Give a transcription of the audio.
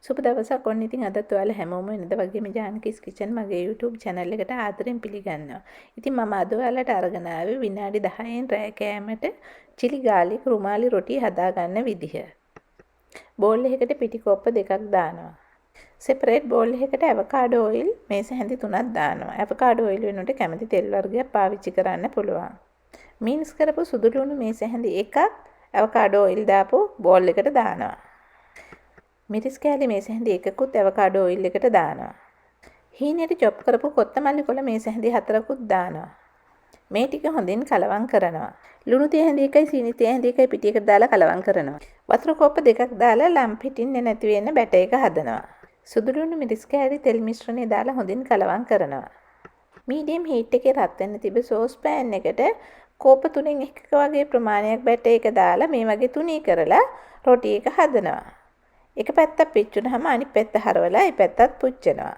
සුබ දවසක්. ඔන්න ඉතින් අදත් ඔයාලා හැමෝම වෙනද වගේම ජානකීස් කිචන් මගේ YouTube channel එකට ආදරෙන් පිළිගන්නවා. ඉතින් මම අද ඔයාලට අරගෙන ආවේ විනාඩි 10න් රෑ කෑමට chili garlic රුමාලි රොටි හදාගන්න විදිහ. බෝල් එකකට පිටි කොප්ප දෙකක් දානවා. separate bowl එකකට avocado oil මේස හැඳි 3ක් දානවා. avocado oil වෙනුවට කැමති තෙල් වර්ගයක් පාවිච්චි කරන්න පුළුවන්. මික්ස් කරපු සුදු ලුණු මේස හැඳි එකක් avocado oil දාපු bowl එකට දානවා. මිරිස් කෑලි මේස හැඳි එකකුත් avocado oil එකට දානවා. හීනෙට chop කරපු කොත්තමල්ලි කොළ මේස හැඳි 4කුත් දානවා. මේ ටික හොඳින් කලවම් කරනවා. ලුණු තේ හැඳි එකයි සීනි තේ හැඳි එකයි පිටියකට දාලා කලවම් කරනවා. වතුර කොප්ප දෙකක් දාලා ලම් පිටින්නේ නැති වෙන්න බැටර් එක හදනවා. සුදු ලුණු මිරිස් කෑලි තෙල් මිශ්‍රණය දාලා හොඳින් කලවම් කරනවා. මීඩියම් හීට් එකේ රත් වෙන්න තිබෙ සෝස් පෑන් එකට කෝප 3න් එකක වගේ ප්‍රමාණයක් බැටර් එක දාලා මේ වගේ තුනී කරලා රොටි එක හදනවා. එක පැත්තක් පිච්චුනහම අනිත් පැත්ත හරවලා ඒ පැත්තත් පුච්චනවා.